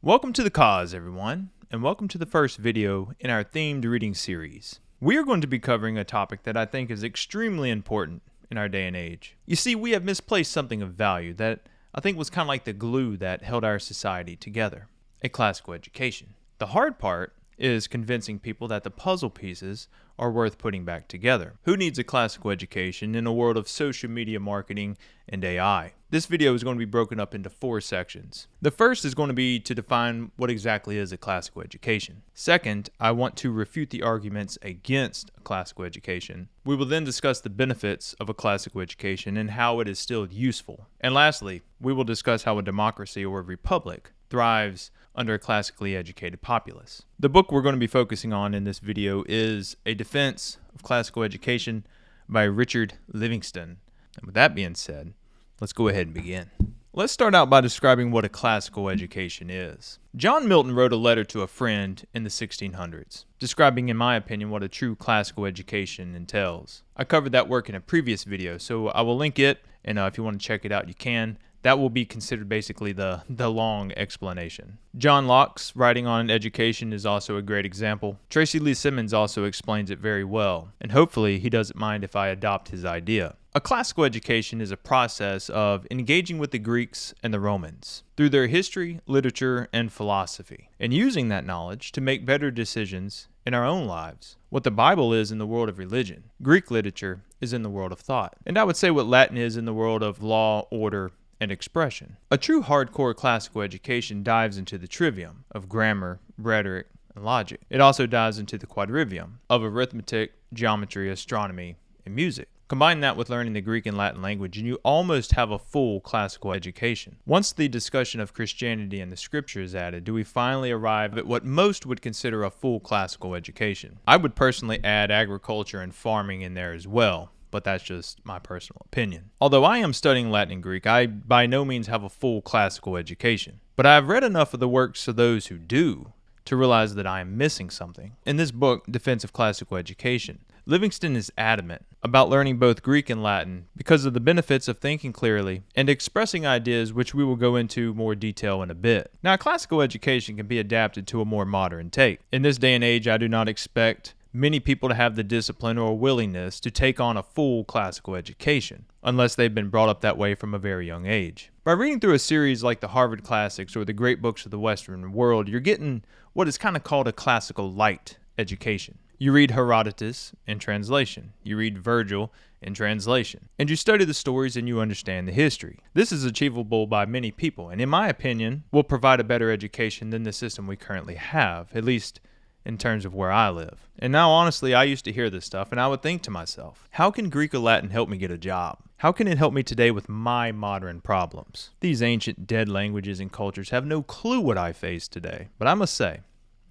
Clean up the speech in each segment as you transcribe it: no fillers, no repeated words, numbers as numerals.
Welcome to the cause, everyone, and welcome to the first video in our themed reading series. We are going to be covering a topic that I think is extremely important in our day and age. You see, we have misplaced something of value that I think was kind of like the glue that held our society together: a classical education. The hard part is convincing people that the puzzle pieces are worth putting back together. Who needs a classical education in a world of social media marketing and AI? This video is going to be broken up into 4 sections. The first is going to be to define what exactly is a classical education. Second, I want to refute the arguments against a classical education. We will then discuss the benefits of a classical education and how it is still useful. And lastly, we will discuss how a democracy or a republic thrives under a classically educated populace. The book we're going to be focusing on in this video is A Defense of Classical Education by Richard Livingstone. And with that being said, let's go ahead and begin. Let's start out by describing what a classical education is. John Milton wrote a letter to a friend in the 1600s, describing, in my opinion, what a true classical education entails. I covered that work in a previous video, so I will link it, and if you want to check it out, you can. That will be considered basically the long explanation. John Locke's writing on education is also a great example. Tracy Lee Simmons also explains it very well, and hopefully he doesn't mind if I adopt his idea. A classical education is a process of engaging with the Greeks and the Romans through their history, literature, and philosophy, and using that knowledge to make better decisions in our own lives. What the Bible is in the world of religion, Greek literature is in the world of thought, and I would say what Latin is in the world of law, order, and expression. A true hardcore classical education dives into the trivium of grammar, rhetoric, and logic. It also dives into the quadrivium of arithmetic, geometry, astronomy, and music. Combine that with learning the Greek and Latin language, and you almost have a full classical education. Once the discussion of Christianity and the scripture is added, do we finally arrive at what most would consider a full classical education? I would personally add agriculture and farming in there as well, but that's just my personal opinion. Although I am studying Latin and Greek, I by no means have a full classical education. But I have read enough of the works of those who do to realize that I am missing something. In this book, Defense of Classical Education, Livingstone is adamant about learning both Greek and Latin because of the benefits of thinking clearly and expressing ideas, which we will go into more detail in a bit. Now, classical education can be adapted to a more modern take. In this day and age, I do not expect many people to have the discipline or willingness to take on a full classical education, unless they've been brought up that way from a very young age. By reading through a series like the Harvard Classics or the great books of the Western world, you're getting what is kind of called a classical light education. You read Herodotus in translation, you read Virgil in translation, and you study the stories and you understand the history. This is achievable by many people, and in my opinion, will provide a better education than the system we currently have, at least in terms of where I live. And now, honestly, I used to hear this stuff, and I would think to myself, how can Greek or Latin help me get a job? How can it help me today with my modern problems? These ancient dead languages and cultures have no clue what I face today. But I must say,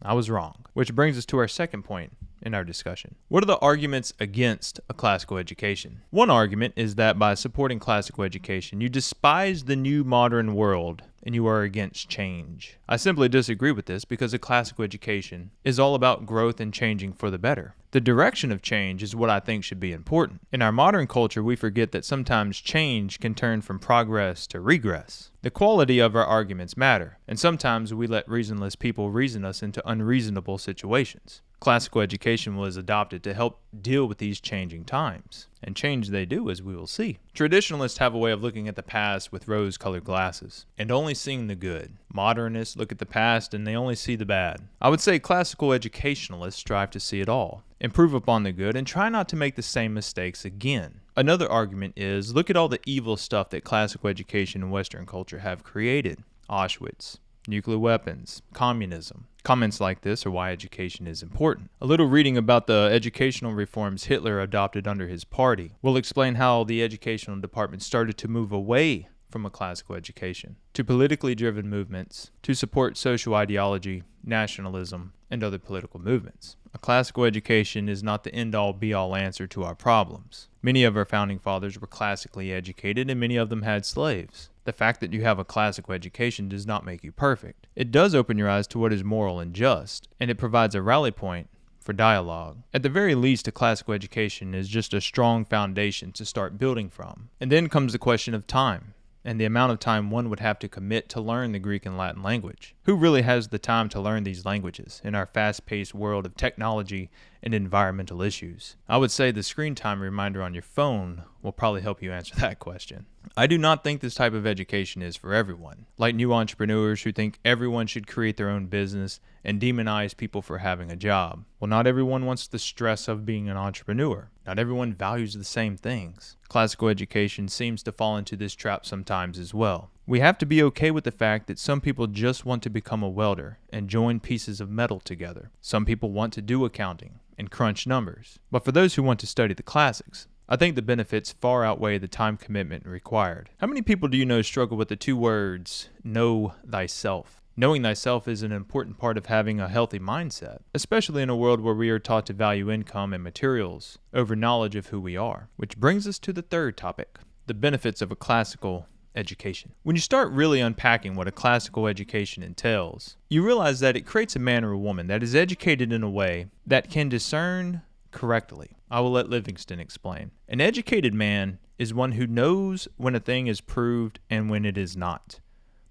I was wrong. Which brings us to our second point in our discussion. What are the arguments against a classical education? One argument is that by supporting classical education, you despise the new modern world and you are against change. I simply disagree with this because a classical education is all about growth and changing for the better. The direction of change is what I think should be important. In our modern culture, we forget that sometimes change can turn from progress to regress. The quality of our arguments matter, and sometimes we let reasonless people reason us into unreasonable situations. Classical education was adopted to help deal with these changing times, and change they do, as we will see. Traditionalists have a way of looking at the past with rose-colored glasses and only seeing the good. Modernists look at the past and they only see the bad. I would say classical educationalists strive to see it all, improve upon the good, and try not to make the same mistakes again. Another argument is, look at all the evil stuff that classical education and Western culture have created. Auschwitz, nuclear weapons, communism. Comments like this are why education is important. A little reading about the educational reforms Hitler adopted under his party will explain how the educational department started to move away from a classical education to politically driven movements to support social ideology, nationalism, and other political movements. A classical education is not the end-all be-all answer to our problems. Many of our founding fathers were classically educated and many of them had slaves. The fact that you have a classical education does not make you perfect. It does open your eyes to what is moral and just, and it provides a rally point for dialogue. At the very least, a classical education is just a strong foundation to start building from. And then comes the question of time and the amount of time one would have to commit to learn the Greek and Latin language. Who really has the time to learn these languages in our fast-paced world of technology and environmental issues? I would say the screen time reminder on your phone will probably help you answer that question. I do not think this type of education is for everyone. Like new entrepreneurs who think everyone should create their own business and demonize people for having a job. Well, not everyone wants the stress of being an entrepreneur. Not everyone values the same things. Classical education seems to fall into this trap sometimes as well. We have to be okay with the fact that some people just want to become a welder and join pieces of metal together. Some people want to do accounting and crunch numbers. But for those who want to study the classics, I think the benefits far outweigh the time commitment required. How many people do you know struggle with the two words, know thyself? Knowing thyself is an important part of having a healthy mindset, especially in a world where we are taught to value income and materials over knowledge of who we are. Which brings us to the third topic, the benefits of a classical education. When you start really unpacking what a classical education entails, you realize that it creates a man or a woman that is educated in a way that can discern correctly. I will let Livingstone explain. An educated man is one who knows when a thing is proved and when it is not.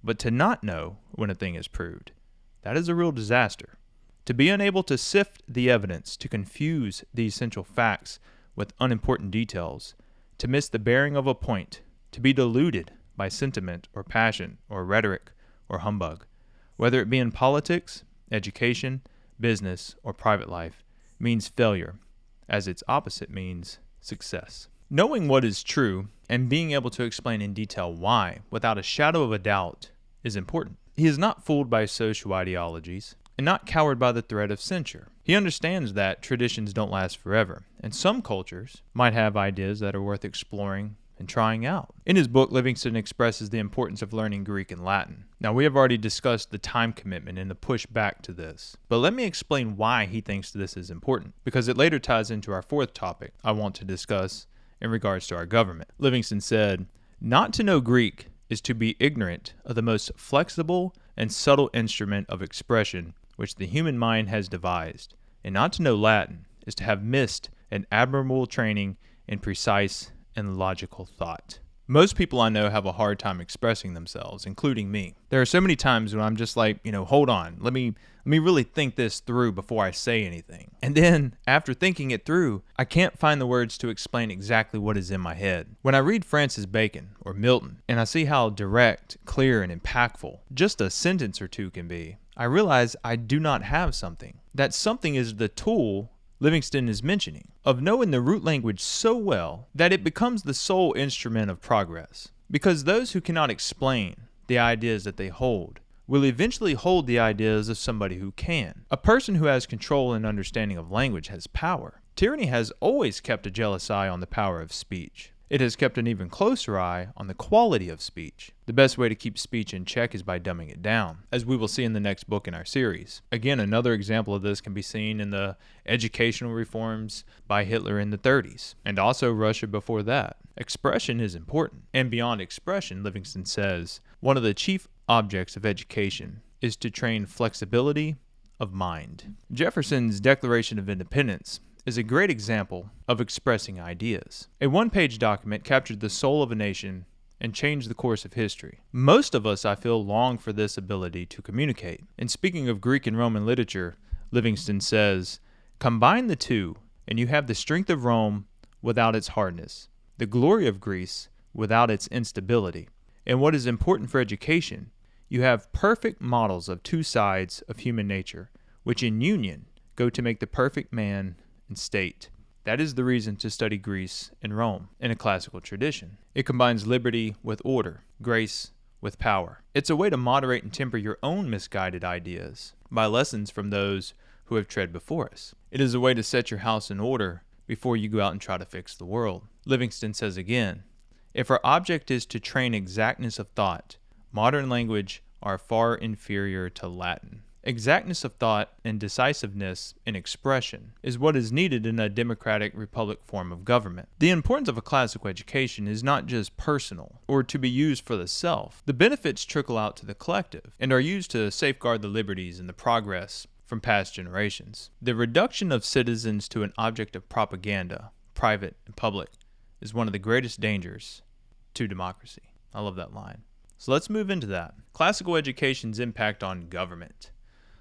But to not know when a thing is proved, that is a real disaster. To be unable to sift the evidence, to confuse the essential facts with unimportant details, to miss the bearing of a point, to be deluded by sentiment or passion or rhetoric or humbug, whether it be in politics, education, business, or private life, means failure, as its opposite means success. Knowing what is true and being able to explain in detail why, without a shadow of a doubt, is important. He is not fooled by social ideologies and not cowed by the threat of censure. He understands that traditions don't last forever, and some cultures might have ideas that are worth exploring and trying out. In his book, Livingstone expresses the importance of learning Greek and Latin. Now, we have already discussed the time commitment and the push back to this, but let me explain why he thinks this is important, because it later ties into our fourth topic I want to discuss in regards to our government. Livingstone said, "Not to know Greek is to be ignorant of the most flexible and subtle instrument of expression which the human mind has devised, and not to know Latin is to have missed an admirable training in precise and logical thought." Most people I know have a hard time expressing themselves, including me. There are so many times when I'm just like, hold on, let me really think this through before I say anything. And then, after thinking it through, I can't find the words to explain exactly what is in my head. When I read Francis Bacon or Milton, and I see how direct, clear, and impactful just a sentence or two can be, I realize I do not have something. That something is the tool Livingstone is mentioning, of knowing the root language so well that it becomes the sole instrument of progress. Because those who cannot explain the ideas that they hold will eventually hold the ideas of somebody who can. A person who has control and understanding of language has power. Tyranny has always kept a jealous eye on the power of speech. It has kept an even closer eye on the quality of speech. The best way to keep speech in check is by dumbing it down, as we will see in the next book in our series. Again, another example of this can be seen in the educational reforms by Hitler in the 30s, and also Russia before that. Expression is important, and beyond expression, Livingstone says, one of the chief objects of education is to train flexibility of mind. Jefferson's Declaration of Independence is a great example of expressing ideas. A one-page document captured the soul of a nation and changed the course of history. Most of us, I feel, long for this ability to communicate. And speaking of Greek and Roman literature, Livingstone says, "Combine the two, and you have the strength of Rome without its hardness, the glory of Greece without its instability. And what is important for education, you have perfect models of two sides of human nature, which in union go to make the perfect man and state. That is the reason to study Greece and Rome in a classical tradition. It combines liberty with order, grace with power. It's a way to moderate and temper your own misguided ideas by lessons from those who have tread before us. It is a way to set your house in order before you go out and try to fix the world." Livingstone says again, "If our object is to train exactness of thought, modern language are far inferior to Latin. Exactness of thought and decisiveness in expression is what is needed in a democratic republic form of government. The importance of a classical education is not just personal or to be used for the self. The benefits trickle out to the collective and are used to safeguard the liberties and the progress from past generations. The reduction of citizens to an object of propaganda, private and public, is one of the greatest dangers to democracy." I love that line. So let's move into that. Classical education's impact on government.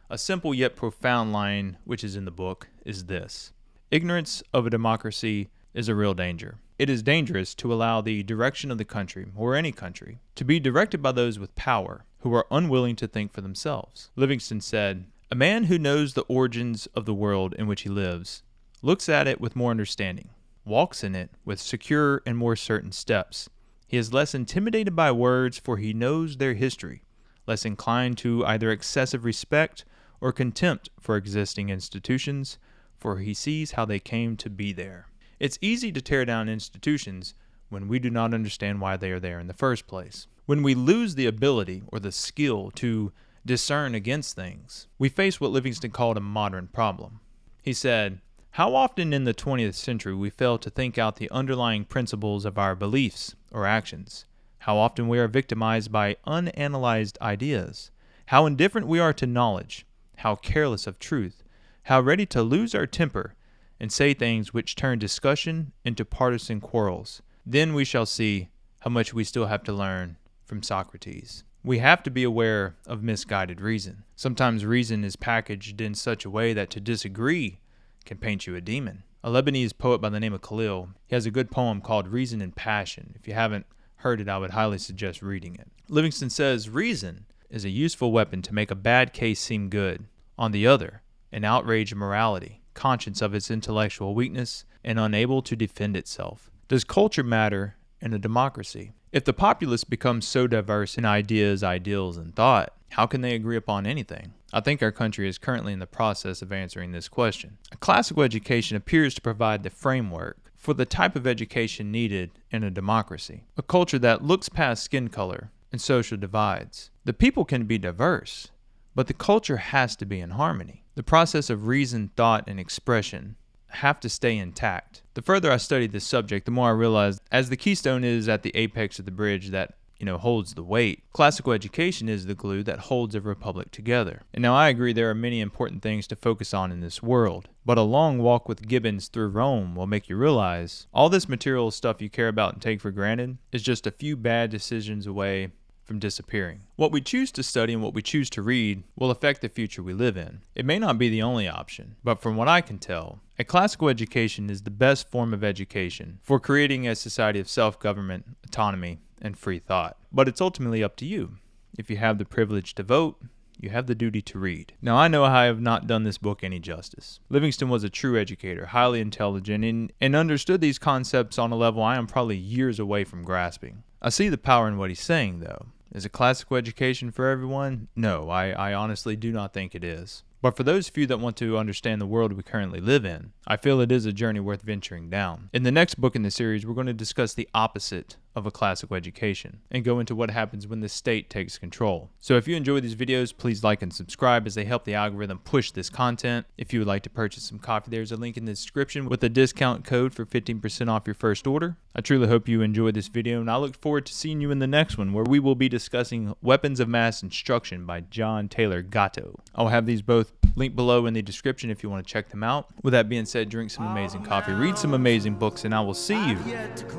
A simple yet profound line, which is in the book, is this: ignorance of a democracy is a real danger. It is dangerous to allow the direction of the country, or any country, to be directed by those with power who are unwilling to think for themselves. Livingstone said, "A man who knows the origins of the world in which he lives looks at it with more understanding, walks in it with secure and more certain steps. He is less intimidated by words, for he knows their history, less inclined to either excessive respect or contempt for existing institutions, for he sees how they came to be there." It's easy to tear down institutions when we do not understand why they are there in the first place. When we lose the ability or the skill to discern against things, we face what Livingstone called a modern problem. He said, "How often in the 20th century we fail to think out the underlying principles of our beliefs or actions. How often we are victimized by unanalyzed ideas. How indifferent we are to knowledge. How careless of truth. How ready to lose our temper and say things which turn discussion into partisan quarrels. Then we shall see how much we still have to learn from Socrates." We have to be aware of misguided reason. Sometimes reason is packaged in such a way that to disagree can paint you a demon. A Lebanese poet by the name of Khalil, he has a good poem called Reason and Passion. If you haven't heard it, I would highly suggest reading it. Livingstone says, reason is a useful weapon to make a bad case seem good. On the other, an outraged morality, conscious of its intellectual weakness and unable to defend itself. Does culture matter in a democracy? If the populace becomes so diverse in ideas, ideals, and thought, how can they agree upon anything? I think our country is currently in the process of answering this question. A classical education appears to provide the framework for the type of education needed in a democracy. A culture that looks past skin color and social divides. The people can be diverse, but the culture has to be in harmony. The process of reason, thought, and expression have to stay intact. The further I studied this subject, the more I realized as the keystone is at the apex of the bridge that holds the weight, classical education is the glue that holds a republic together. And now I agree there are many important things to focus on in this world, but a long walk with Gibbons through Rome will make you realize all this material stuff you care about and take for granted is just a few bad decisions away from disappearing. What we choose to study and what we choose to read will affect the future we live in. It may not be the only option, but from what I can tell, a classical education is the best form of education for creating a society of self-government, autonomy, and free thought. But it's ultimately up to you. If you have the privilege to vote, you have the duty to read. Now, I know I have not done this book any justice. Livingstone was a true educator, highly intelligent, and understood these concepts on a level I am probably years away from grasping. I see the power in what he's saying, though. Is a classical education for everyone? No, I honestly do not think it is. But for those few that want to understand the world we currently live in, I feel it is a journey worth venturing down. In the next book in the series, we're going to discuss the opposite of a classical education and go into what happens when the state takes control. So if you enjoy these videos, please like and subscribe as they help the algorithm push this content. If you would like to purchase some coffee, there's a link in the description with a discount code for 15% off your first order. I truly hope you enjoyed this video, and I look forward to seeing you in the next one, where we will be discussing Weapons of Mass Instruction by John Taylor Gatto. I'll have these both linked below in the description if you want to check them out. With that being said, drink some amazing coffee, read some amazing books, and I will see you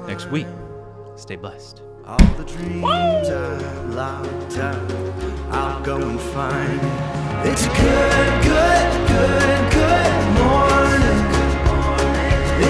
next week. Stay blessed. All the dreams I locked out, I'll go and find. It's good, good, good, good.